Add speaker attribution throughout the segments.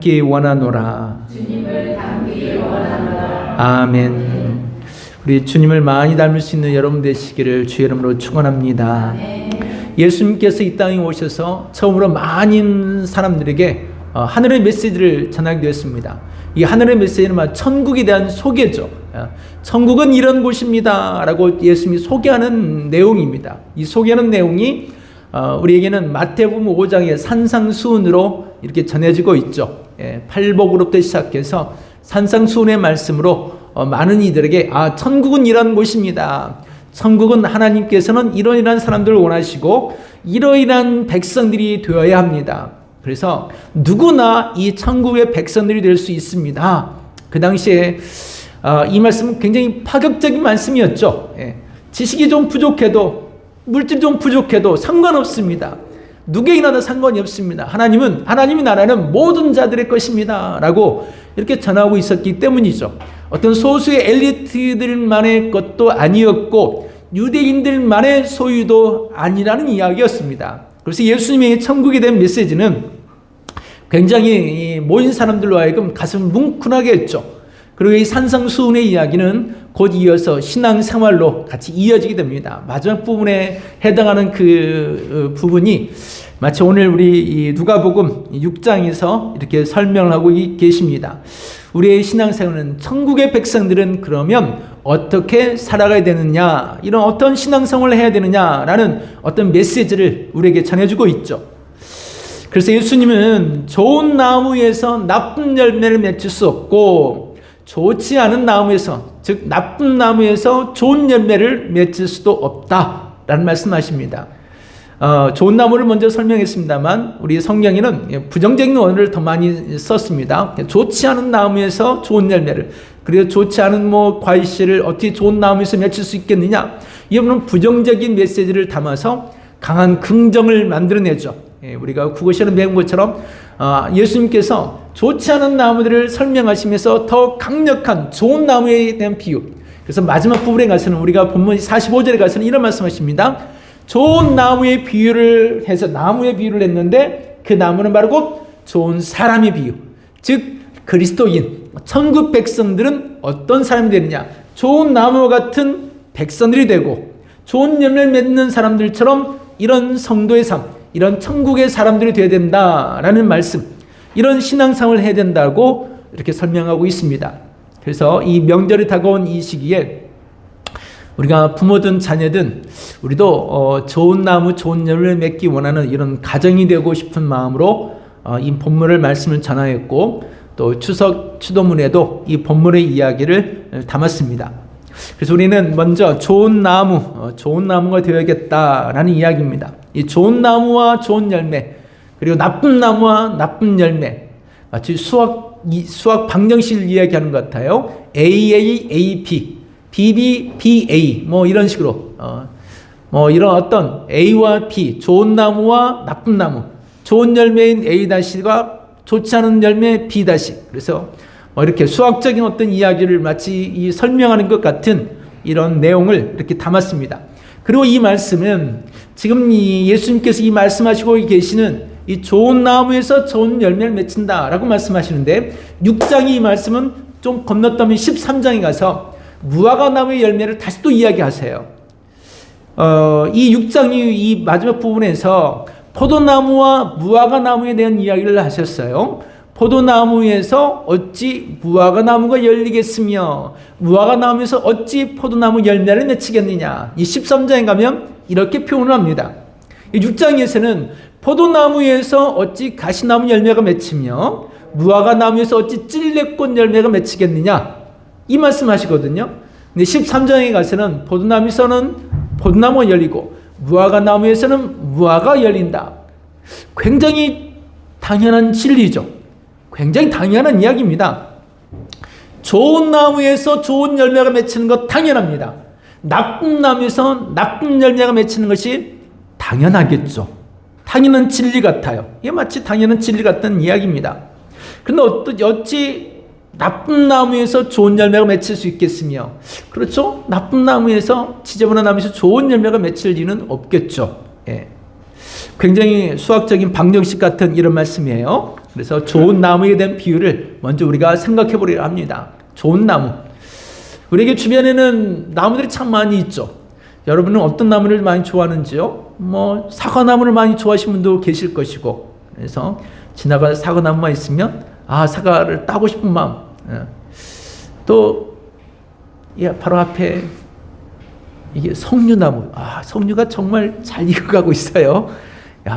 Speaker 1: 닮기 원하노라.
Speaker 2: 주님을 닮기 원하노라.
Speaker 1: 아멘. 우리 주님을 많이 닮을 수 있는 여러분 되시기를 주의 이름으로 축원합니다. 예수님께서 이 땅에 오셔서 처음으로 많은 사람들에게 하늘의 메시지를 전하게 되었습니다. 이 하늘의 메시지는 천국에 대한 소개죠. 천국은 이런 곳입니다 라고 예수님이 소개하는 내용입니다. 이 소개하는 내용이 우리에게는 마태복음 5장의 산상수훈으로 이렇게 전해지고 있죠. 팔복으로부터 시작해서 산상수훈의 말씀으로 많은 이들에게 천국은 이런 곳입니다. 천국은 하나님께서는 이러이러한 사람들을 원하시고 이러이러한 백성들이 되어야 합니다. 그래서 누구나 이 천국의 백성들이 될 수 있습니다. 그 당시에 이 말씀은 굉장히 파격적인 말씀이었죠. 지식이 좀 부족해도 물질이 좀 부족해도 상관없습니다. 누구에게나 다 상관이 없습니다. 하나님의 나라는 모든 자들의 것입니다 라고 이렇게 전하고 있었기 때문이죠. 어떤 소수의 엘리트들만의 것도 아니었고 유대인들만의 소유도 아니라는 이야기였습니다. 그래서 예수님의 천국에 대한 메시지는 굉장히 모인 사람들로 하여금 가슴을 뭉클하게 했죠. 그리고 이 산상수훈의 이야기는 곧 이어서 신앙생활로 같이 이어지게 됩니다. 마지막 부분에 해당하는 그 부분이 마치 오늘 우리 누가복음 6장에서 이렇게 설명을 하고 계십니다. 우리의 신앙생활은 천국의 백성들은 그러면 어떻게 살아가야 되느냐, 이런 어떤 신앙생활을 해야 되느냐라는 어떤 메시지를 우리에게 전해주고 있죠. 그래서 예수님은 좋은 나무에서 나쁜 열매를 맺을 수 없고 좋지 않은 나무에서, 즉 나쁜 나무에서 좋은 열매를 맺을 수도 없다라는 말씀하십니다. 좋은 나무를 먼저 설명했습니다만 우리 성경에는 부정적인 언어를 더 많이 썼습니다. 좋지 않은 나무에서 좋은 열매를, 그리고 좋지 않은 과일씨를 어떻게 좋은 나무에서 맺을 수 있겠느냐, 이거는 부정적인 메시지를 담아서 강한 긍정을 만들어내죠. 우리가 국어시험을 배운 것처럼 예수님께서 좋지 않은 나무들을 설명하시면서 더 강력한 좋은 나무에 대한 비유, 그래서 마지막 부분에 가서는 우리가 본문 45절에 가서는 이런 말씀하십니다. 좋은 나무의 비유를 해서 나무의 비유를 했는데 그 나무는 바로 곧 좋은 사람의 비유, 즉 그리스도인, 천국 백성들은 어떤 사람이 되느냐, 좋은 나무와 같은 백성들이 되고 좋은 열매를 맺는 사람들처럼 이런 성도의 삶, 이런 천국의 사람들이 되어야 된다라는 말씀, 이런 신앙생활을 해야 된다고 이렇게 설명하고 있습니다. 그래서 이 명절이 다가온 이 시기에 우리가 부모든 자녀든 우리도 좋은 나무 좋은 열매를 맺기 원하는 이런 가정이 되고 싶은 마음으로 이 본문을 말씀을 전하였고, 또 추석 추도문에도 이 본문의 이야기를 담았습니다. 그래서 우리는 먼저 좋은 나무가 되어야겠다라는 이야기입니다. 이 좋은 나무와 좋은 열매, 그리고 나쁜 나무와 나쁜 열매, 마치 수학 방정식을 이야기하는 것 같아요. AAAP, BB, BA 이런 식으로 이런 어떤 A와 B, 좋은 나무와 나쁜 나무, 좋은 열매인 A-가 좋지 않은 열매 B-, 그래서 이렇게 수학적인 어떤 이야기를 마치 설명하는 것 같은 이런 내용을 이렇게 담았습니다. 그리고 이 말씀은 지금 예수님께서 이 말씀하시고 계시는 이 좋은 나무에서 좋은 열매를 맺힌다라고 말씀하시는데, 6장이 이 말씀은 좀 건너뛰면 13장에 가서 무화과 나무의 열매를 다시 또 이야기하세요. 이 6장이 이 마지막 부분에서 포도나무와 무화과 나무에 대한 이야기를 하셨어요. 포도나무에서 어찌 무화과 나무가 열리겠으며 무화과 나무에서 어찌 포도나무 열매를 맺히겠느냐. 이 13장에 가면 이렇게 표현을 합니다. 이 6장에서는 포도나무에서 어찌 가시나무 열매가 맺히며 무화과 나무에서 어찌 찔레꽃 열매가 맺히겠느냐, 이 말씀하시거든요. 근데 13장에 가서는 포도나무에서는 포도나무가 열리고 무화과 나무에서는 무화과가 열린다. 굉장히 당연한 진리죠. 굉장히 당연한 이야기입니다. 좋은 나무에서 좋은 열매가 맺히는 것 당연합니다. 나쁜 나무에서 나쁜 열매가 맺히는 것이 당연하겠죠. 당연한 진리 같아요. 이게 마치 당연한 진리 같은 이야기입니다. 그런데 어찌 나쁜 나무에서 좋은 열매가 맺힐 수 있겠으며, 그렇죠? 나쁜 나무에서, 지저분한 나무에서 좋은 열매가 맺힐 리는 없겠죠. 굉장히 수학적인 방정식 같은 이런 말씀이에요. 그래서 좋은 나무에 대한 비유를 먼저 우리가 생각해 보려고 합니다. 좋은 나무. 우리에게 주변에는 나무들이 참 많이 있죠. 여러분은 어떤 나무를 많이 좋아하는지요? 사과나무를 많이 좋아하시는 분도 계실 것이고, 그래서 지나가다 사과나무만 있으면 사과를 따고 싶은 마음. 또 바로 앞에 이게 석류나무. 석류가 정말 잘 익어가고 있어요.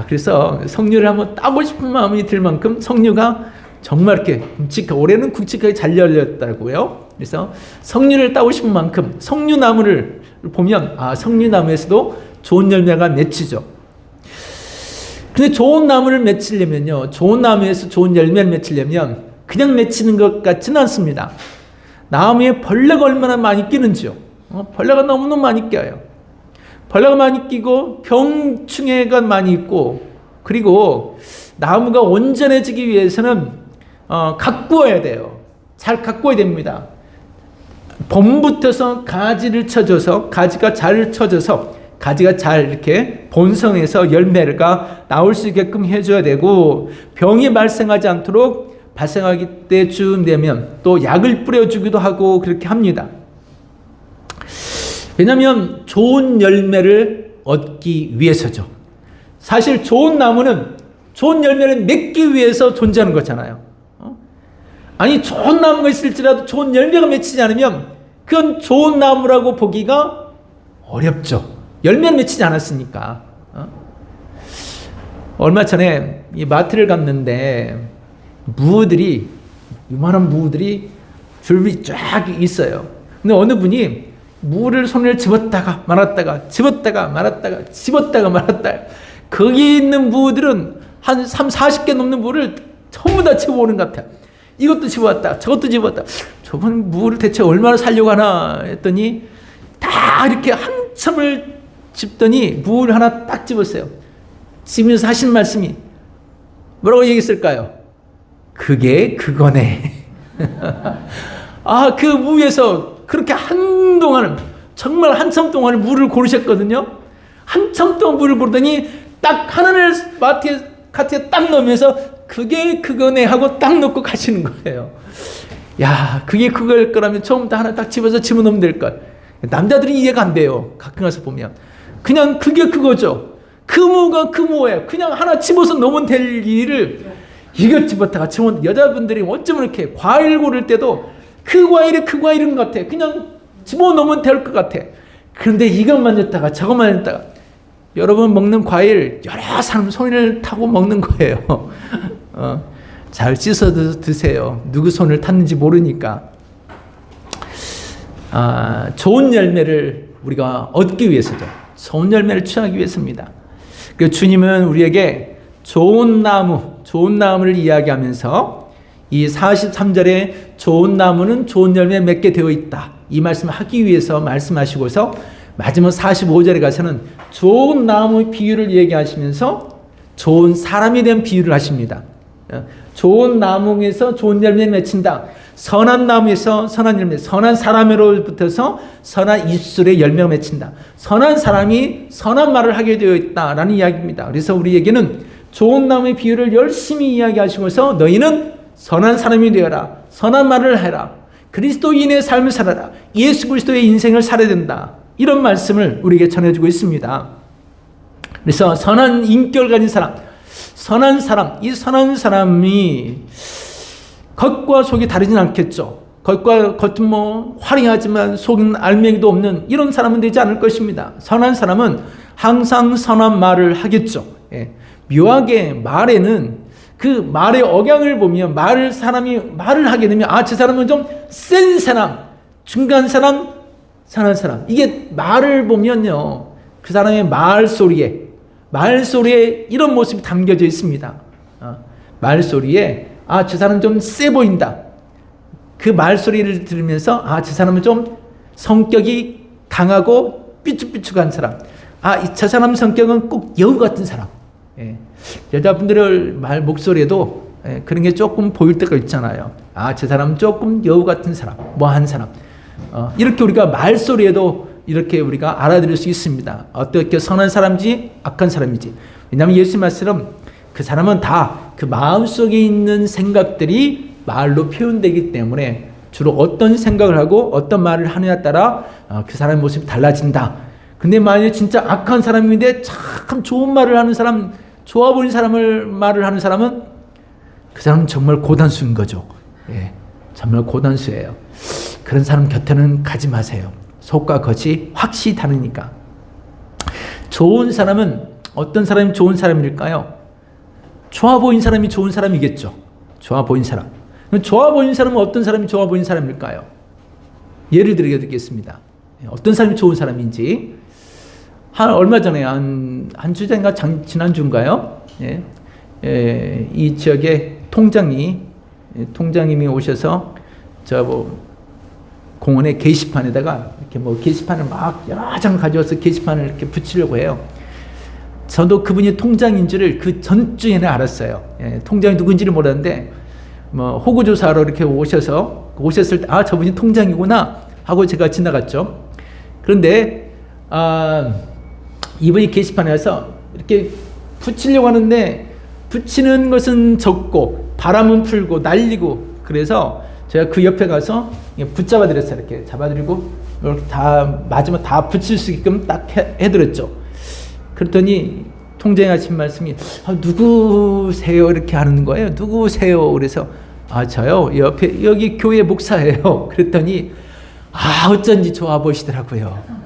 Speaker 1: 그래서 석류를 한번 따고 싶은 마음이 들 만큼 석류가 정말 이렇게 올해는 굵직하게 잘 열렸다고요. 그래서 석류를 따고 싶은 만큼 석류나무를 보면 석류나무에서도 좋은 열매가 맺히죠. 근데 좋은 나무를 맺히려면요, 좋은 나무에서 좋은 열매를 맺히려면 그냥 맺히는 것 같지는 않습니다. 나무에 벌레가 얼마나 많이 끼는지요. 벌레가 너무너무 많이 껴요. 벌레가 많이 끼고 병충해가 많이 있고, 그리고 나무가 온전해지기 위해서는 가꾸어야 돼요. 잘 가꾸어야 됩니다. 봄부터서 가지를 쳐줘서, 가지가 잘 쳐져서 가지가 잘 이렇게 본성에서 열매가 나올 수 있게끔 해줘야 되고, 병이 발생하지 않도록 발생하기 때쯤 되면 또 약을 뿌려주기도 하고 그렇게 합니다. 왜냐하면 좋은 열매를 얻기 위해서죠. 사실 좋은 나무는 좋은 열매를 맺기 위해서 존재하는 거잖아요. 아니, 좋은 나무가 있을지라도 좋은 열매가 맺히지 않으면 그건 좋은 나무라고 보기가 어렵죠. 열매를 맺히지 않았으니까. 얼마 전에 이 마트를 갔는데 무들이, 이만한 무들이 줄이 쫙 있어요. 근데 어느 분이 무를 손을 집었다가 말았다가 집었다가 말았다가 집었다가 말았다가, 거기 있는 무들은 한 30-40개 넘는 무를 전부 다 집어오는 것 같아요. 이것도 집어왔다 저것도 집어왔다. 저분 무를 대체 얼마나 살려고 하나 했더니 다 이렇게 한참을 집더니 무를 하나 딱 집었어요. 집면서 하신 말씀이 뭐라고 얘기했을까요? 그게 그거네. 그 무에서 그렇게 한동안, 정말 한참 동안 물을 고르셨거든요. 한참 동안 물을 고르더니 딱 하나를 카트에 딱 넣으면서 그게 그거네 하고 딱 넣고 가시는 거예요. 그게 그걸 거라면 처음부터 하나 딱 집어서 집어넣으면 될 걸. 남자들이 이해가 안 돼요. 가끔 가서 보면 그냥 그게 그거죠. 그 무가 그 무예요. 그냥 하나 집어서 넣으면 될 일을 이것 집었다가 집어. 여자분들이 어쩌면 이렇게 과일 고를 때도 그 과일이 그 과일인 것 같아. 그냥 집어넣으면 될 것 같아. 그런데 이것만 했다가 저것만 했다가, 여러분 먹는 과일 여러 사람 손을 타고 먹는 거예요. 잘 씻어 드세요. 누구 손을 탔는지 모르니까. 좋은 열매를 우리가 얻기 위해서죠. 좋은 열매를 취하기 위해서입니다. 그 주님은 우리에게 좋은 나무를 이야기하면서 이 43절에 좋은 나무는 좋은 열매 맺게 되어 있다, 이 말씀을 하기 위해서 말씀하시고서 마지막 45절에 가서는 좋은 나무 비유를 얘기하시면서 좋은 사람에 대한 비유를 하십니다. 좋은 나무에서 좋은 열매 맺힌다. 선한 나무에서 선한 열매, 선한 사람으로부터서 선한 입술의 열매가 맺힌다. 선한 사람이 선한 말을 하게 되어 있다라는 이야기입니다. 그래서 우리에게는 좋은 나무의 비유를 열심히 이야기하시면서 너희는 선한 사람이 되어라. 선한 말을 해라. 그리스도인의 삶을 살아라. 예수 그리스도의 인생을 살아야 된다. 이런 말씀을 우리에게 전해주고 있습니다. 그래서 선한 인격을 가진 사람, 선한 사람, 이 선한 사람이 겉과 속이 다르진 않겠죠. 겉은 화려하지만 속은 알맹이도 없는 이런 사람은 되지 않을 것입니다. 선한 사람은 항상 선한 말을 하겠죠. 묘하게 말에는 그 말의 억양을 보면 사람이 말을 하게 되면 저 사람은 좀 센 사람, 중간 사람, 선한 사람. 이게 말을 보면요, 그 사람의 말소리에 이런 모습이 담겨져 있습니다. 말소리에 저 사람은 좀 세 보인다. 그 말소리를 들으면서 저 사람은 좀 성격이 강하고 삐죽삐죽한 사람. 저 사람 성격은 꼭 여우 같은 사람. 여자분들의 말 목소리에도 그런 게 조금 보일 때가 있잖아요. 저 사람은 조금 여우 같은 사람, 한 사람. 이렇게 우리가 말소리에도 이렇게 우리가 알아들을 수 있습니다. 어떻게 선한 사람인지 악한 사람인지. 왜냐하면 예수님 말씀은 그 사람은 다 그 마음속에 있는 생각들이 말로 표현되기 때문에 주로 어떤 생각을 하고 어떤 말을 하느냐에 따라 그 사람의 모습이 달라진다. 근데 만약에 진짜 악한 사람인데 참 좋은 말을 하는 사람, 좋아 보이는 사람을 말을 하는 사람은 그 사람은 정말 고단수인 거죠. 예, 정말 고단수예요. 그런 사람 곁에는 가지 마세요. 속과 겉이 확실히 다르니까. 좋은 사람은 어떤 사람이 좋은 사람일까요? 좋아 보이는 사람이 좋은 사람이겠죠. 좋아 보이는 사람. 좋아 보이는 사람은 어떤 사람이 좋아 보이는 사람일까요? 예를 드리겠습니다. 어떤 사람이 좋은 사람인지. 얼마 전에 한 주전인가 지난주인가요? 이 지역에 통장님이 오셔서 공원의 게시판에다가 이렇게 게시판을 막 여러 장 가져와서 게시판을 이렇게 붙이려고 해요. 저도 그분이 통장인 줄을 그 전주에는 알았어요. 통장이 누군지를 몰랐는데 호구조사하러 이렇게 오셨을 때 저분이 통장이구나 하고 제가 지나갔죠. 그런데 이분이 게시판에 와서 이렇게 붙이려고 하는데 붙이는 것은 적고 바람은 풀고 날리고, 그래서 제가 그 옆에 가서 붙잡아 드렸어요. 이렇게 잡아드리고 이렇게 다 맞으면 다 붙일 수 있게끔 딱 해드렸죠. 그랬더니 통장에 하신 말씀이 누구세요? 이렇게 하는 거예요. 누구세요? 그래서 저요 옆에 여기 교회 목사예요. 그랬더니 어쩐지 좋아 보이시더라고요.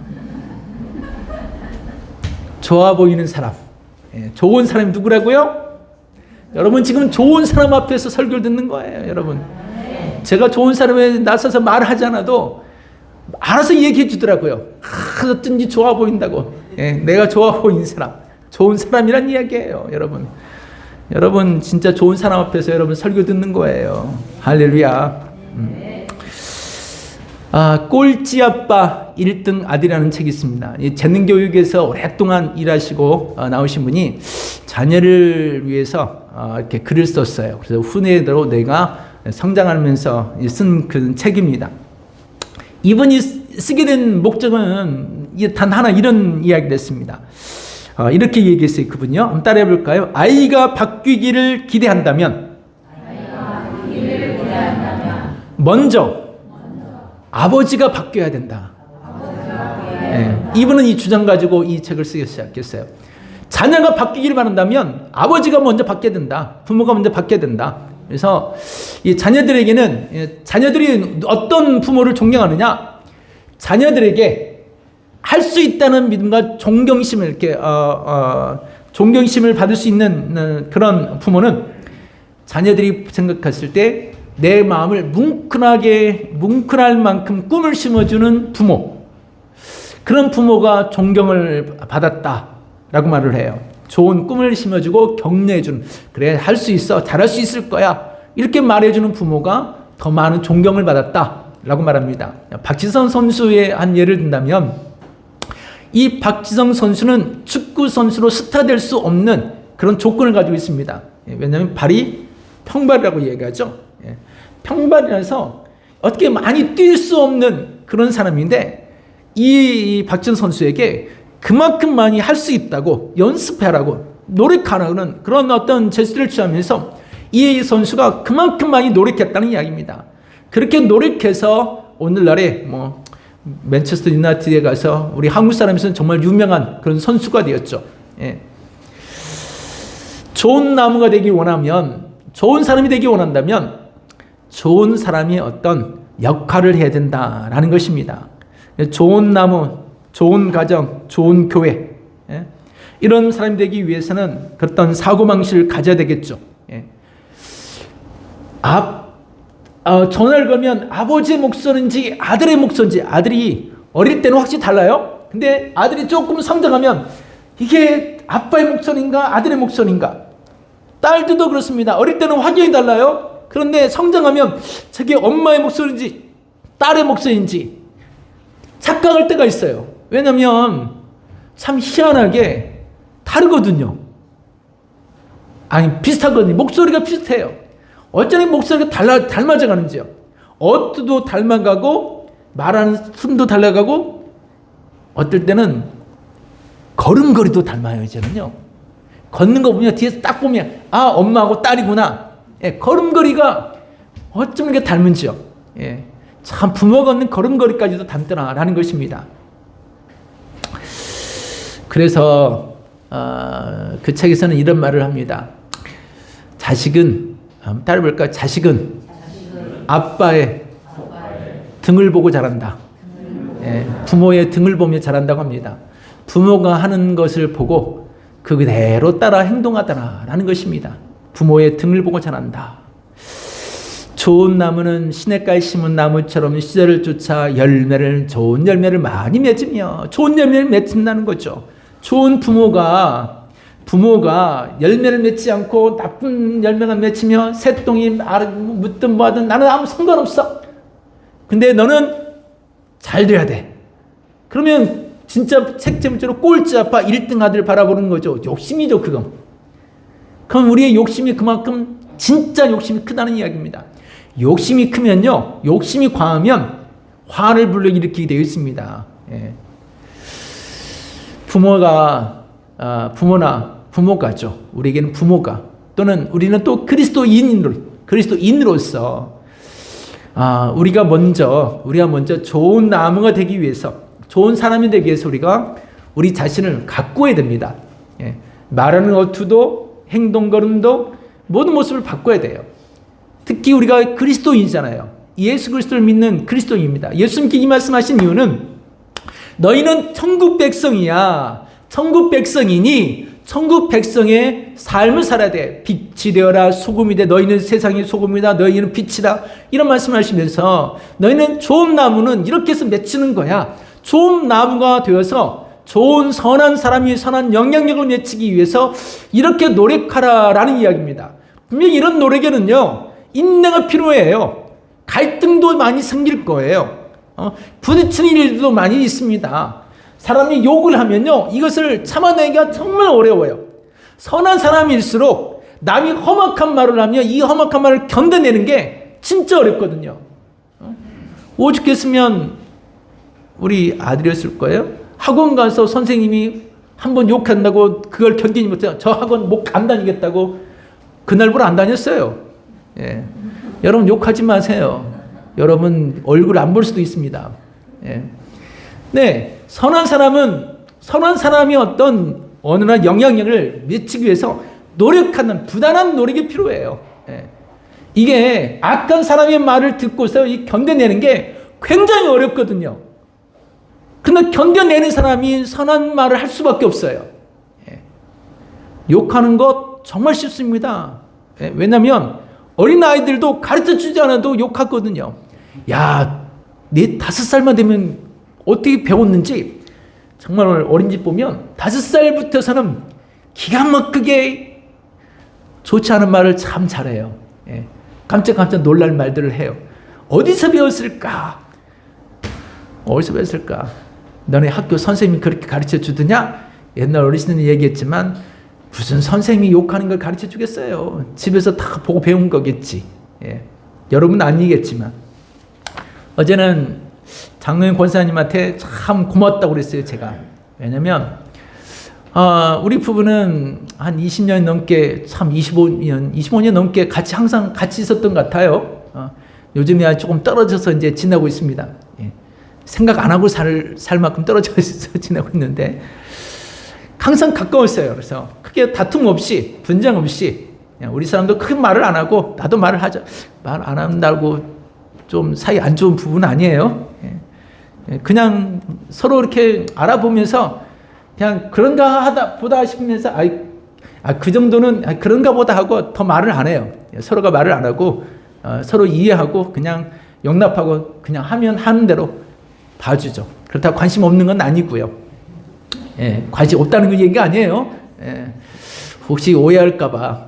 Speaker 1: 좋아 보이는 사람, 좋은 사람이 누구라고요? 여러분 지금 좋은 사람 앞에서 설교를 듣는 거예요. 여러분 제가 좋은 사람에 나서서 말하지 않아도 알아서 얘기해 주더라고요. 어쩐지 좋아 보인다고. 내가 좋아 보이는 사람, 좋은 사람이란 이야기예요. 여러분 진짜 좋은 사람 앞에서 여러분 설교 듣는 거예요. 할렐루야. 꼴찌 아빠 1등 아들이라는 책이 있습니다. 재능교육에서 오랫동안 일하시고 나오신 분이 자녀를 위해서 이렇게 글을 썼어요. 그래서 후대로 내가 성장하면서 쓴 그 책입니다. 이분이 쓰게 된 목적은 단 하나, 이런 이야기를 했습니다. 이렇게 얘기했어요. 그분요. 한번 따라해 볼까요? 아이가 바뀌기를 기대한다면 먼저 아버지가 바뀌어야 된다. 이분은 이 주장 가지고 이 책을 쓰기 시작했어요. 자녀가 바뀌기를 바란다면 아버지가 먼저 바뀌어야 된다. 부모가 먼저 바뀌어야 된다. 그래서 이 자녀들에게는, 자녀들이 어떤 부모를 존경하느냐, 자녀들에게 할 수 있다는 믿음과 존경심을 이렇게 존경심을 받을 수 있는 그런 부모는 자녀들이 생각했을 때 내 마음을 뭉클할 만큼 꿈을 심어주는 부모, 그런 부모가 존경을 받았다라고 말을 해요. 좋은 꿈을 심어주고 격려해주는, 그래 할 수 있어, 잘할 수 있을 거야, 이렇게 말해주는 부모가 더 많은 존경을 받았다라고 말합니다. 박지성 선수의 한 예를 든다면, 이 박지성 선수는 축구 선수로 스타 될 수 없는 그런 조건을 가지고 있습니다. 왜냐하면 발이 평발이라고 얘기하죠. 평발이라서 어떻게 많이 뛸 수 없는 그런 사람인데, 이 박지성 선수에게 그만큼 많이 할 수 있다고, 연습하라고, 노력하라는 그런 어떤 제스처를 취하면서 이 선수가 그만큼 많이 노력했다는 이야기입니다. 그렇게 노력해서 오늘날에 맨체스터 유나이티드에 가서 우리 한국 사람에서는 정말 유명한 그런 선수가 되었죠. 좋은 나무가 되기 원하면, 좋은 사람이 되기 원한다면 좋은 사람이 어떤 역할을 해야 된다라는 것입니다. 좋은 나무, 좋은 가정, 좋은 교회, 이런 사람이 되기 위해서는 어떤 사고방식을 가져야 되겠죠. 전화를 걸면 아버지의 목소리인지 아들의 목소리인지, 아들이 어릴 때는 확실히 달라요. 근데 아들이 조금 성장하면 이게 아빠의 목소리인가 아들의 목소리인가. 딸들도 그렇습니다. 어릴 때는 확연히 달라요. 그런데 성장하면 저게 엄마의 목소리인지 딸의 목소리인지 착각할 때가 있어요. 왜냐하면 참 희한하게 다르거든요. 아니 비슷하거든요. 목소리가 비슷해요. 어쩌니 목소리가 닮아져가는지요. 어투도 닮아가고 말하는 틈도 달라가고 어떨 때는 걸음걸이도 닮아요. 이제는요. 걷는 거 보면 뒤에서 딱 보면 아 엄마하고 딸이구나. 예, 걸음걸이가 어쩜 이렇게 닮은지요. 예, 참 부모 걷는 걸음걸이까지도 닮더라라는 것입니다. 그래서 그 책에서는 이런 말을 합니다. 자식은 따라볼까요? 자식은 아빠의 등을 보고 자란다. 예, 부모의 등을 보며 자란다고 합니다. 부모가 하는 것을 보고 그대로 따라 행동하더라라는 것입니다. 부모의 등을 보고 자란다. 좋은 나무는 시냇가에 심은 나무처럼 시절을 쫓아 좋은 열매를 많이 맺으며 좋은 열매를 맺는다는 거죠. 좋은 부모가 열매를 맺지 않고 나쁜 열매만 맺히며 새똥이 묻든 뭐하든 나는 아무 상관없어. 근데 너는 잘 돼야 돼. 그러면 진짜 책제문자로 꼴찌 아빠 1등 아들 바라보는 거죠. 욕심이죠, 그건. 그럼 우리의 욕심이 그만큼 진짜 욕심이 크다는 이야기입니다. 욕심이 크면요, 욕심이 과하면 화를 불러일으키게 되어 있습니다. 예. 부모가죠. 우리에게는 부모가 또는 우리는 또 그리스도인으로서 우리가 먼저 좋은 나무가 되기 위해서, 좋은 사람이 되기 위해서 우리 자신을 가꾸어야 됩니다. 예. 말하는 어투도 행동 걸음도 모든 모습을 바꿔야 돼요. 특히 우리가 그리스도인이잖아요. 예수 그리스도를 믿는 그리스도인입니다. 예수님께 이 말씀하신 이유는 너희는 천국 백성이야. 천국 백성이니 천국 백성의 삶을 살아야 돼. 빛이 되어라 소금이 돼. 너희는 세상의 소금이다. 너희는 빛이다. 이런 말씀을 하시면서 너희는 좋은 나무는 이렇게 해서 맺히는 거야. 좋은 나무가 되어서 좋은 선한 사람이 선한 영향력을 맺히기 위해서 이렇게 노력하라라는 이야기입니다. 분명히 이런 노력에는요, 인내가 필요해요. 갈등도 많이 생길 거예요. 부딪히는 일도 많이 있습니다. 사람이 욕을 하면요, 이것을 참아내기가 정말 어려워요. 선한 사람일수록 남이 험악한 말을 하면 이 험악한 말을 견뎌내는 게 진짜 어렵거든요. 오죽했으면 우리 아들이었을 거예요. 학원 가서 선생님이 한번 욕한다고 그걸 견디지 못해요. 저 학원 못 안 다니겠다고 그날부로 안 다녔어요. 예. 여러분 욕하지 마세요. 여러분 얼굴 안 볼 수도 있습니다. 예. 네, 선한 사람이 어떤 어느 영향력을 미치기 위해서 노력하는 부단한 노력이 필요해요. 예. 이게 악한 사람의 말을 듣고서 견뎌내는 게 굉장히 어렵거든요. 근데 견뎌내는 사람이 선한 말을 할 수밖에 없어요. 예. 욕하는 것 정말 쉽습니다. 예. 왜냐하면 어린아이들도 가르쳐주지 않아도 욕하거든요. 야, 내 5살만 되면 어떻게 배웠는지 정말 어린이집 보면 5살부터서는 기가 막히게 좋지 않은 말을 참 잘해요. 예. 깜짝깜짝 놀랄 말들을 해요. 어디서 배웠을까? 너네 학교 선생님이 그렇게 가르쳐 주더냐? 옛날 어르신들이 얘기했지만 무슨 선생님이 욕하는 걸 가르쳐 주겠어요. 집에서 다 보고 배운 거겠지. 예. 여러분은 아니겠지만. 어제는 장로인 권사님한테 참 고맙다고 그랬어요, 제가. 왜냐면 우리 부부는 한 20년 넘게, 참 25년 넘게 항상 같이 있었던 것 같아요. 요즘에 조금 떨어져서 이제 지내고 있습니다. 예. 생각 안 하고 살 만큼 떨어져서 지내고 있는데 항상 가까웠어요. 그래서 크게 다툼 없이, 분쟁 없이, 우리 사람도 크게 말을 안 하고 나도 말을 하죠. 말 안 한다고 좀 사이 안 좋은 부부는 아니에요. 그냥 서로 이렇게 알아보면서 그냥 그런가 보다 싶으면서 그 정도는 그런가 보다 하고 더 말을 안 해요. 서로가 말을 안 하고 서로 이해하고 그냥 용납하고 그냥 하는 대로 봐주죠. 그렇다고 관심 없는 건 아니고요. 예, 관심 없다는 그 얘기가 아니에요. 예, 혹시 오해할까봐요.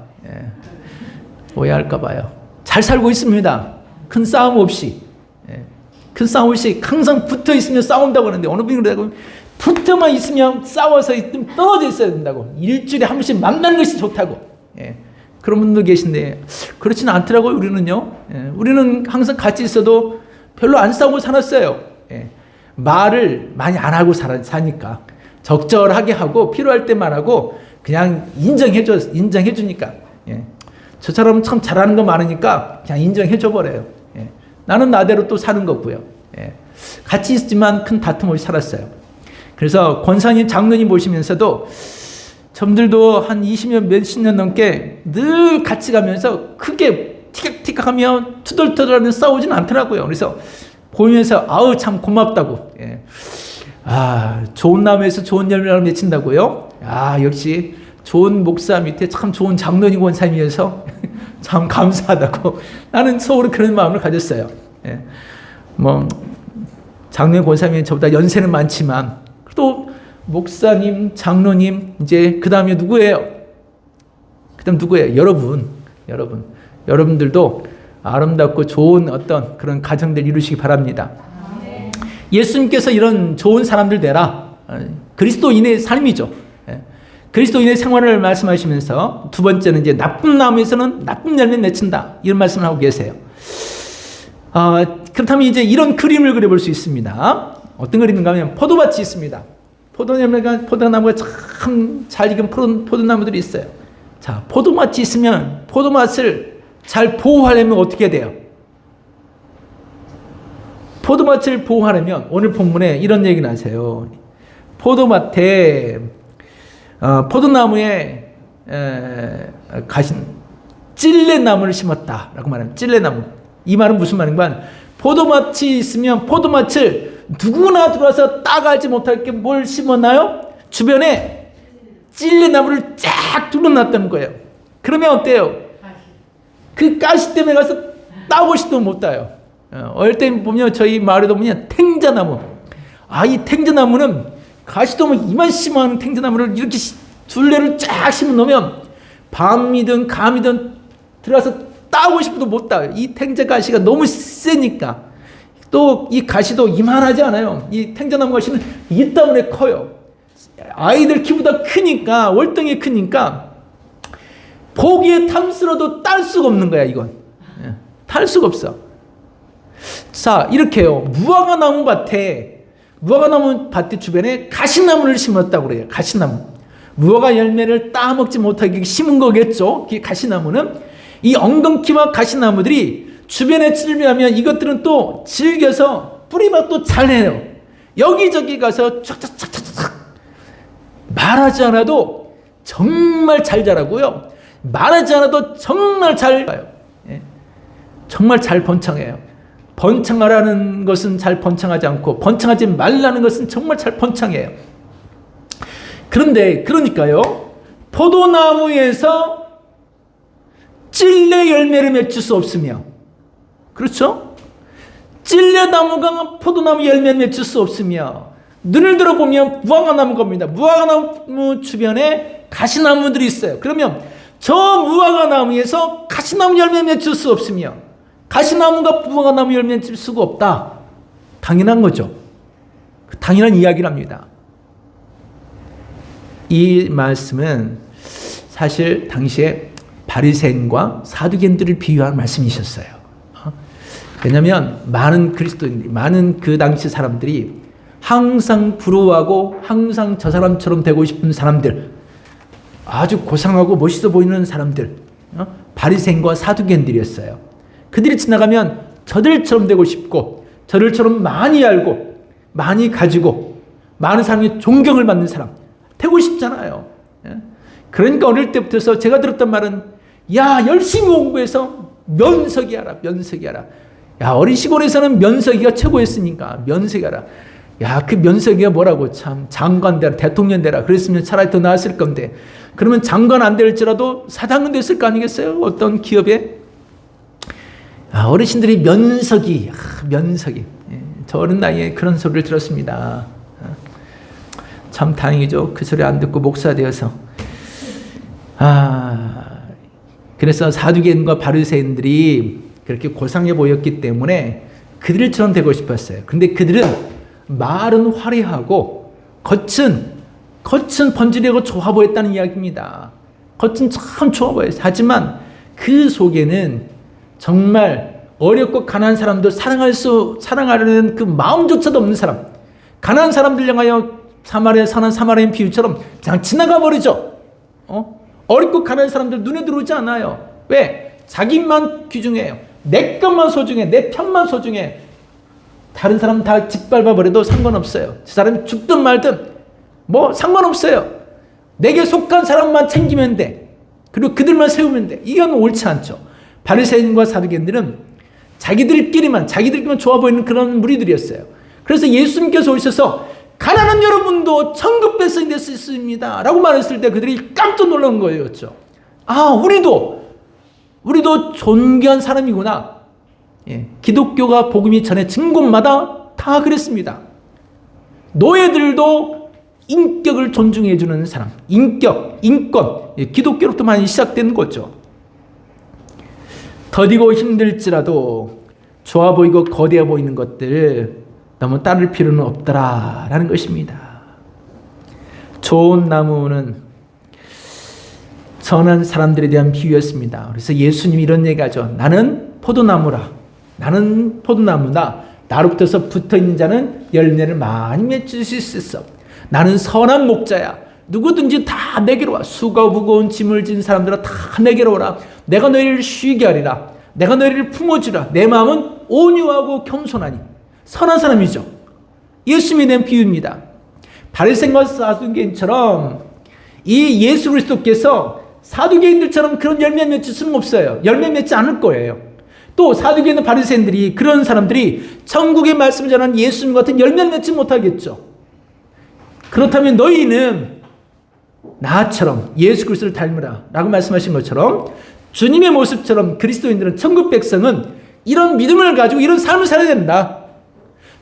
Speaker 1: 잘 살고 있습니다. 큰 싸움 없이. 큰 싸움 없이 항상 붙어 있으면 싸운다고 하는데 어느 분이 그러고 붙어만 있으면 싸워서 떨어져 있어야 된다고. 일주일에 한 번씩 만나는 것이 좋다고. 예, 그런 분도 계신데 그렇지는 않더라고요. 우리는요. 우리는 항상 같이 있어도 별로 안 싸우고 살았어요. 말을 많이 안 하고 사니까 적절하게 하고 필요할 때만 하고 그냥 인정해주니까. 예. 저 사람은 참 잘하는 거 많으니까 그냥 인정해줘버려요. 예. 나는 나대로 또 사는 거고요. 예. 같이 있지만 큰 다툼 없이 살았어요. 그래서 권사님, 장로님 모시면서도 저들도 한 20년, 몇십 년 넘게 늘 같이 가면서 크게 티격태격하며 투덜투덜하며 싸우진 않더라고요. 그래서 보면서 아우 참 고맙다고. 예. 아, 좋은 나무에서 좋은 열매를 맺힌다고요? 아, 역시 좋은 목사 밑에 참 좋은 장로님 권사님이어서 참 감사하다고 나는 서울에 그런 마음을 가졌어요. 예. 뭐 장로님 권사님이 저보다 연세는 많지만 또 목사님, 장로님 이제 그 다음에 누구예요? 그다음 누구예요? 여러분들도 아름답고 좋은 어떤 그런 가정들 이루시기 바랍니다. 예수님께서 이런 좋은 사람들 되라. 그리스도인의 삶이죠. 그리스도인의 생활을 말씀하시면서 두 번째는 이제 나쁜 나무에서는 나쁜 열매 맺힌다. 이런 말씀을 하고 계세요. 그렇다면 이제 이런 그림을 그려볼 수 있습니다. 어떤 그림인가 하면 포도밭이 있습니다. 포도나무가 참 잘 익은 포도나무들이 있어요. 자, 포도밭이 있으면 포도밭을 잘 보호하려면 어떻게 돼요? 포도밭을 보호하려면 오늘 본문에 이런 얘기를 하세요. 포도밭에 포도나무에 찔레나무를 심었다라고 말하면 찔레나무. 이 말은 무슨 말인가? 포도밭이 있으면 포도밭을 누구나 들어와서 따가지 못하게 뭘 심었나요? 주변에 찔레나무를 쫙 둘러놨다는 거예요. 그러면 어때요? 그 가시 때문에 가서 따고 싶어도 못 따요. 어릴 때 보면 저희 마을에도 보면 탱자나무. 이 탱자나무는 가시도 이만큼만 탱자나무를 이렇게 둘레를 쫙 심어 놓으면 밤이든 감이든 들어가서 따고 싶어도 못 따요. 이 탱자 가시가 너무 세니까. 또 이 가시도 이만하지 않아요. 이 탱자나무 가시는 이 때문에 커요. 아이들 키보다 크니까 월등히 크니까 보기에 탐스러도 딸 수가 없는 거야. 이건 탈 수가 없어. 자, 이렇게요. 무화과나무 밭에 주변에 가시나무를 심었다고 그래요. 가시나무. 무화과 열매를 따먹지 못하게 심은 거겠죠. 그 가시나무는 이 엉겅퀴와 가시나무들이 주변에 찔면하면 이것들은 또 즐겨서 뿌리밭도 잘 해요. 여기저기 가서 촥촥촥촥 말하지 않아도 정말 잘 자라고요. 말하지 않아도 정말 잘 가요. 예. 정말 잘 번창해요. 번창하라는 것은 잘 번창하지 않고 번창하지 말라는 것은 정말 잘 번창해요. 그러니까요. 포도나무에서 찔레 열매를 맺을 수 없으며 그렇죠? 찔레나무가 포도나무 열매를 맺을 수 없으며 눈을 들어보면 무화과나무 겁니다. 무화과나무 주변에 가시나무들이 있어요. 그러면 저 무화과나무에서 가시나무 열매 맺을 수 없으며 가시나무가 무화과나무 열매 맺을 수가 없다. 당연한 거죠. 당연한 이야기를 합니다. 이 말씀은 사실 당시에 바리새인과 사두개인들을 비유한 말씀이셨어요. 왜냐하면 많은 그리스도인들이, 많은 그 당시 사람들이 항상 부러워하고 항상 저 사람처럼 되고 싶은 사람들, 아주 고상하고 멋있어 보이는 사람들, 바리새인과 사두개인들이었어요. 그들이 지나가면 저들처럼 되고 싶고 저들처럼 많이 알고 많이 가지고 많은 사람이 존경을 받는 사람 되고 싶잖아요. 그러니까 어릴 때부터 제가 들었던 말은 야, 열심히 공부해서 면석이 하라. 야, 어린 시골에서는 면석이가 최고였으니까 면석이 하라. 야, 그 면석이가 뭐라고 참 장관 되라, 대통령 되라. 그랬으면 차라리 더 나았을 건데 그러면 장관 안 될지라도 사장은 됐을 거 아니겠어요? 어떤 기업에. 어르신들이 면석이. 저 어린 나이에 그런 소리를 들었습니다. 참 다행이죠. 그 소리 안 듣고 목사 되어서. 그래서 사두개인과 바리새인들이 그렇게 고상해 보였기 때문에 그들처럼 되고 싶었어요. 그런데 그들은 말은 화려하고 겉은 번지르고 좋아 보였다는 이야기입니다. 겉은 참 좋아 보였어요. 하지만 그 속에는 정말 어렵고 가난한 사람들 사랑하려는 그 마음조차도 없는 사람, 가난한 사람들 향하여 선한 사마리아인 비유처럼 그냥 지나가 버리죠. 어렵고 가난한 사람들 눈에 들어오지 않아요. 왜? 자기만 귀중해요. 내 것만 소중해. 내 편만 소중해. 다른 사람 다 짓밟아버려도 상관없어요. 저 사람이 죽든 말든 뭐 상관없어요. 내게 속한 사람만 챙기면 돼. 그리고 그들만 세우면 돼. 이건 옳지 않죠. 바리새인과 사두개인들은 자기들끼리만 좋아 보이는 그런 무리들이었어요. 그래서 예수님께서 오셔서 가난한 여러분도 천국 백성이 될 수 있습니다 라고 말했을 때 그들이 깜짝 놀란 거였죠. 아, 우리도 존귀한 사람이구나. 기독교가 복음이 전해진 곳마다 다 그랬습니다. 노예들도 인격을 존중해 주는 사람, 인격, 인권, 기독교로부터 많이 시작된 거죠. 더디고 힘들지라도 좋아 보이고 거대해 보이는 것들 너무 따를 필요는 없더라라는 것입니다. 좋은 나무는 선한 사람들에 대한 비유였습니다. 그래서 예수님이 이런 얘기하죠. 나는 포도나무라. 나는 포도나무다. 나로부터서 붙어있는 자는 열매를 많이 맺을 수 있어. 나는 선한 목자야. 누구든지 다 내게로 와. 수고 무거운 짐을 진 사람들아 다 내게로 오라. 내가 너희를 쉬게 하리라. 내가 너희를 품어주라. 내 마음은 온유하고 겸손하니. 선한 사람이죠. 예수님에 대한 비유입니다. 바리새인과 사두개인처럼 이 예수 그리스도께서 사두개인들처럼 그런 열매 맺을 수는 없어요. 열매 맺지 않을 거예요. 또 사두개인과 바리새인들이 그런 사람들이 천국의 말씀을 전하는 예수님 같은 열매를 맺지 못하겠죠. 그렇다면 너희는 나처럼 예수 그리스도를 닮으라 라고 말씀하신 것처럼 주님의 모습처럼 그리스도인들은 천국 백성은 이런 믿음을 가지고 이런 삶을 살아야 된다.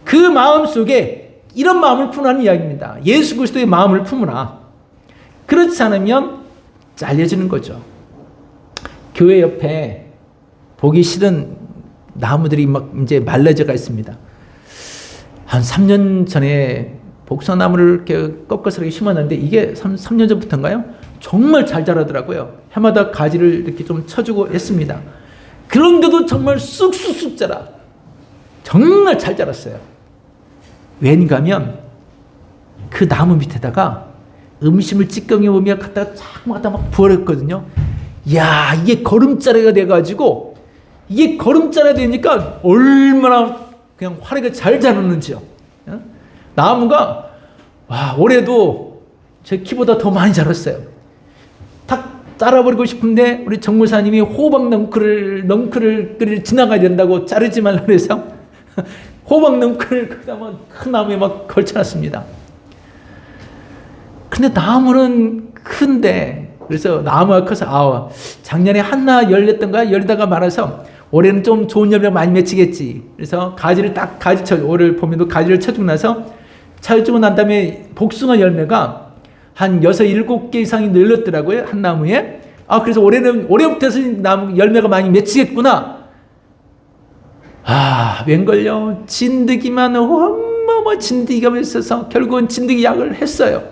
Speaker 1: 그 마음 속에 이런 마음을 품으라는 이야기입니다. 예수 그리스도의 마음을 품으라. 그렇지 않으면 잘려지는 거죠. 교회 옆에 보기 싫은 나무들이 막 이제 말라져가 있습니다. 한 3년 전에 복숭아나무를 이렇게 꺾어서 이렇게 심었는데 이게 3년 전부터인가요? 정말 잘 자라더라고요. 해마다 가지를 이렇게 좀 쳐주고 했습니다. 그런데도 정말 쑥쑥쑥 자라. 정말 잘 자랐어요. 왠가 하면 그 나무 밑에다가 음식물 찌꺼기 오며 갖다가 갖다 막 부어렸거든요. 이야, 이게 거름자리가 돼가지고 이게 거름자리가 되니까 얼마나 그냥 화려하게 잘 자랐는지요. 나무가 와, 올해도 제 키보다 더 많이 자랐어요. 딱 잘라버리고 싶은데 우리 정무사님이 호박 넝쿨을 지나가야 된다고 자르지 말라 그래서 호박 넝쿨을 그다음에 큰 나무에 막 걸쳐놨습니다. 근데 나무는 큰데 그래서 나무가 커서 작년에 하나 열렸던가 열다가 말아서 올해는 좀 좋은 열매가 많이 맺히겠지. 그래서 가지를 딱 올해 봄에도 가지를 쳐주고 나서 쳐주고 난 다음에 복숭아 열매가 한 6, 7개 이상이 늘렸더라고요. 한 나무에. 그래서 올해부터 나무 열매가 많이 맺히겠구나. 웬걸요? 진드기만 진드기가 있어서 결국은 진드기 약을 했어요.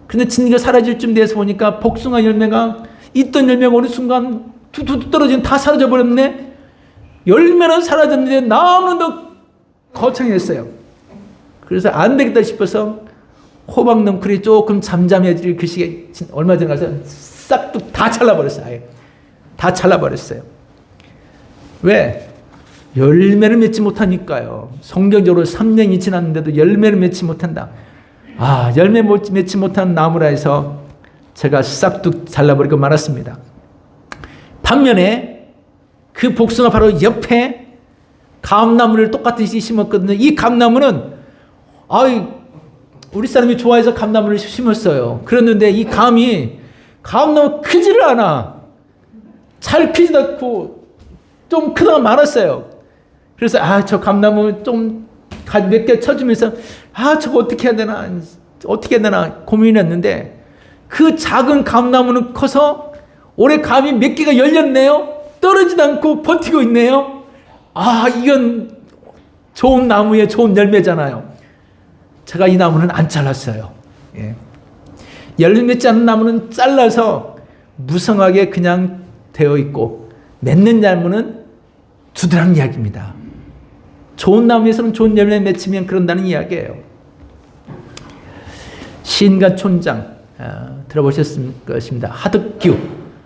Speaker 1: 근데 진드기가 사라질 쯤 돼서 보니까 복숭아 열매가 있던 열매가 어느 순간 툭툭 떨어지면 다 사라져 버렸네. 열매는 사라졌는데 나무는 더 거창했어요. 그래서 안 되겠다 싶어서 호박 넝쿨이 조금 잠잠해질 그 시기에 얼마 전에 가서 싹둑 다 잘라버렸어요. 아예. 다 잘라버렸어요. 왜? 열매를 맺지 못하니까요. 성경적으로 3년이 지났는데도 열매를 맺지 못한다. 열매 맺지 못한 나무라 해서 제가 싹둑 잘라버리고 말았습니다. 반면에 그 복숭아 바로 옆에 감나무를 똑같이 심었거든요. 이 감나무는 우리 사람이 좋아해서 감나무를 심었어요. 그랬는데 이 감나무 크지를 않아. 잘 크지도 않고 좀 크다가 말았어요. 그래서 저 감나무 좀 몇 개 쳐주면서 저거 어떻게 해야 되나 고민했는데 그 작은 감나무는 커서 올해 감이 몇 개가 열렸네요. 떨어지도 않고 버티고 있네요. 이건 좋은 나무에 좋은 열매잖아요. 제가 이 나무는 안 잘랐어요. 열매 맺지 않는 나무는 잘라서 무성하게 그냥 되어 있고 맺는 나무는 두드라는 이야기입니다. 좋은 나무에서는 좋은 열매 맺히면 그런다는 이야기예요. 시인과 촌장 들어보셨을 것입니다.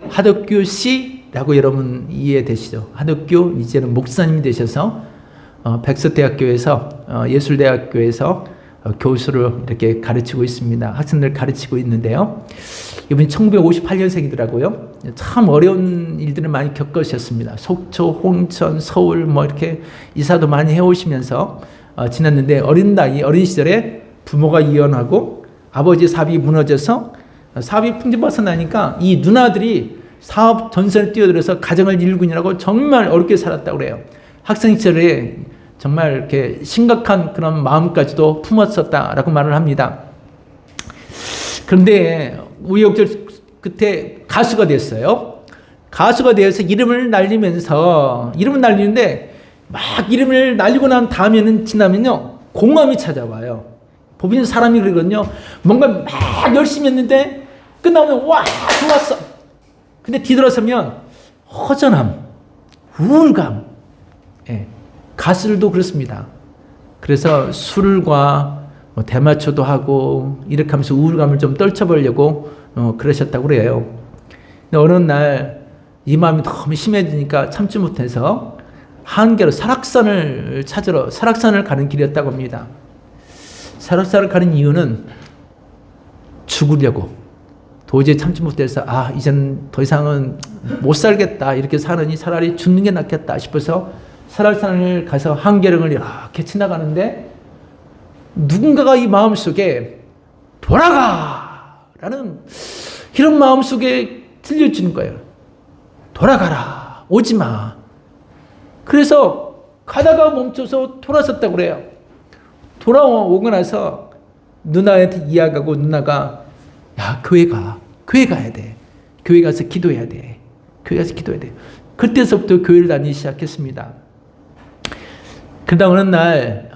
Speaker 1: 하덕규 씨라고 여러분 이해되시죠? 하덕규 이제는 목사님이 되셔서 백서대학교에서 예술대학교에서 교수를 이렇게 가르치고 있습니다. 학생들 가르치고 있는데요. 이분이 1958년생이더라고요. 참 어려운 일들을 많이 겪으셨습니다. 속초, 홍천, 서울 이렇게 이사도 많이 해오시면서 지났는데 어린 시절에 부모가 이혼하고 아버지 사업이 무너져서 사업이 풍지박산 나니까 이 누나들이 사업 전선에 뛰어들어서 가정을 일군이라고 정말 어렵게 살았다고 그래요. 학생 시절에 정말 이렇게 심각한 그런 마음까지도 품었었다라고 말을 합니다. 그런데 우여곡절 끝에 가수가 됐어요. 가수가 되어서 이름을 날리는데 막 이름을 날리고 난 다음에는 지나면요 공허함이 찾아와요. 보면 사람이 그러거든요. 뭔가 막 열심히 했는데 끝나면 와 좋았어. 근데 뒤돌아서면 허전함, 우울감. 예. 가수들도 그렇습니다. 그래서 술과 대마초도 하고 이렇게 하면서 우울감을 좀 떨쳐보려고 그러셨다고 그래요. 근데 어느 날 이 마음이 너무 심해지니까 참지 못해서 한계로 설악산을 찾으러 설악산을 가는 길이었다고 합니다. 설악산을 가는 이유는 죽으려고 도저히 참지 못해서 이제는 더 이상은 못 살겠다 이렇게 사느니 차라리 죽는 게 낫겠다 싶어서 설악산을 가서 한계령을 이렇게 지나가는데 누군가가 이 마음속에 돌아가라는 이런 마음속에 들려주는 거예요. 돌아가라. 오지마. 그래서 가다가 멈춰서 돌아섰다고 그래요. 돌아오고 나서 누나한테 이야기하고 누나가 교회 가야 돼. 교회 가서 기도해야 돼. 그때서부터 교회를 다니기 시작했습니다. 그러다 어느 날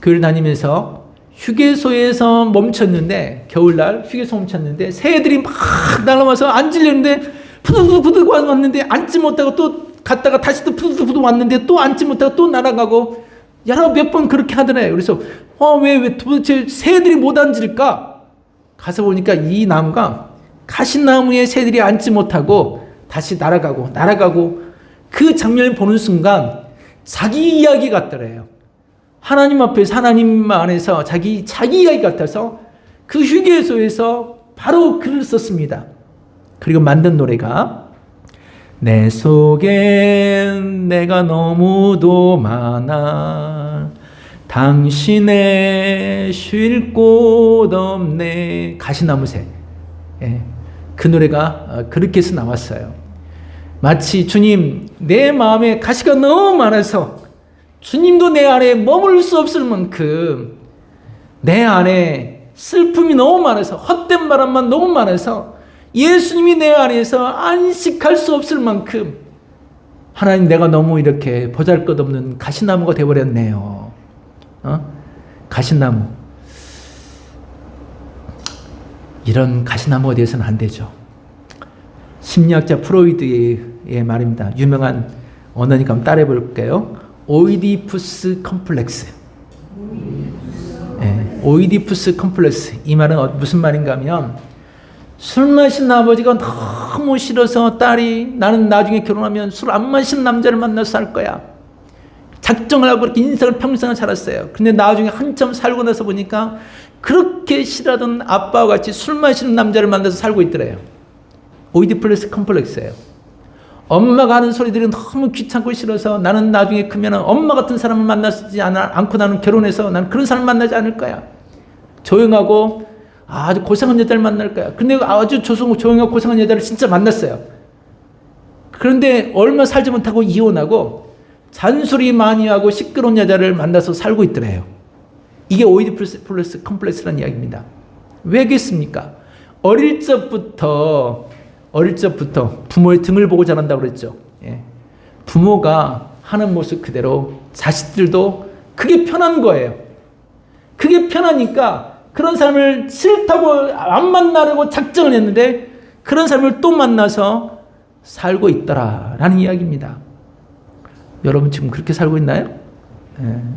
Speaker 1: 교회를 다니면서 휴게소에서 멈췄는데 겨울날 휴게소 멈췄는데 새들이 막 날아와서 앉으려는데 푸드푸드 왔는데 앉지 못하고 또 갔다가 다시 또 푸드푸드 왔는데 또 앉지 못하고 또 날아가고 여러 몇 번 그렇게 하더래요. 그래서 왜 도대체 새들이 못 앉을까? 가서 보니까 이 나무가 가시나무에 새들이 앉지 못하고 다시 날아가고 그 장면을 보는 순간 자기 이야기 같더래요. 하나님 앞에서 하나님 안에서 자기 이야기 같아서 그 휴게소에서 바로 글을 썼습니다. 그리고 만든 노래가 내 속엔 내가 너무도 많아 당신의 쉴 곳 없네 가시나무새. 그 노래가 그렇게 해서 나왔어요. 마치 주님 내 마음에 가시가 너무 많아서 주님도 내 안에 머물 수 없을 만큼 내 안에 슬픔이 너무 많아서 헛된 바람만 너무 많아서 예수님이 내 안에서 안식할 수 없을 만큼 하나님 내가 너무 이렇게 보잘것없는 가시나무가 되어버렸네요. 가시나무. 이런 가시나무가 되어서는 안 되죠. 심리학자 프로이드의 말입니다. 유명한 언어니까 한번 따라해 볼게요. 오이디푸스 컴플렉스. 오이디푸스 컴플렉스. 이 말은 무슨 말인가 하면 술 마신 아버지가 너무 싫어서 딸이 나는 나중에 결혼하면 술 안 마시는 남자를 만나서 살 거야. 작정을 하고 그렇게 인생을 평생을 살았어요. 근데 나중에 한참 살고 나서 보니까 그렇게 싫어하던 아빠와 같이 술 마시는 남자를 만나서 살고 있더래요. 오이디푸스 컴플렉스예요. 엄마가 하는 소리들이 너무 귀찮고 싫어서 나는 나중에 크면 엄마 같은 사람을 만나지 않고 나는 결혼해서 나는 그런 사람을 만나지 않을 거야. 조용하고 아주 고상한 여자를 만날 거야. 근데 아주 조용하고 고상한 여자를 진짜 만났어요. 그런데 얼마 살지 못하고 이혼하고 잔소리 많이 하고 시끄러운 여자를 만나서 살고 있더래요. 이게 오이디푸스 컴플렉스라는 이야기입니다. 왜겠습니까? 어릴 적부터 부모의 등을 보고 자란다고 그랬죠. 부모가 하는 모습 그대로 자식들도 그게 편한 거예요. 그게 편하니까 그런 사람을 싫다고 안 만나려고 작정을 했는데 그런 사람을 또 만나서 살고 있더라라는 이야기입니다. 여러분 지금 그렇게 살고 있나요?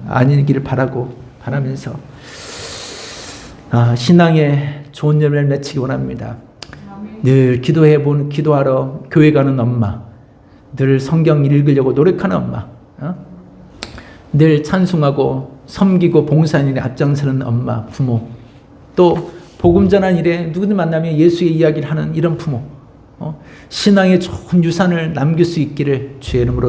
Speaker 1: 아니기를 바라면서 신앙의 좋은 열매를 맺히기 원합니다. 늘 기도하러 교회 가는 엄마, 늘 성경 읽으려고 노력하는 엄마, 늘 찬송하고 섬기고 봉사하는 일에 앞장서는 엄마, 부모, 또 복음 전한 일에 누구든 만나면 예수의 이야기를 하는 이런 부모, 신앙의 좋은 유산을 남길 수 있기를 주의 이름으로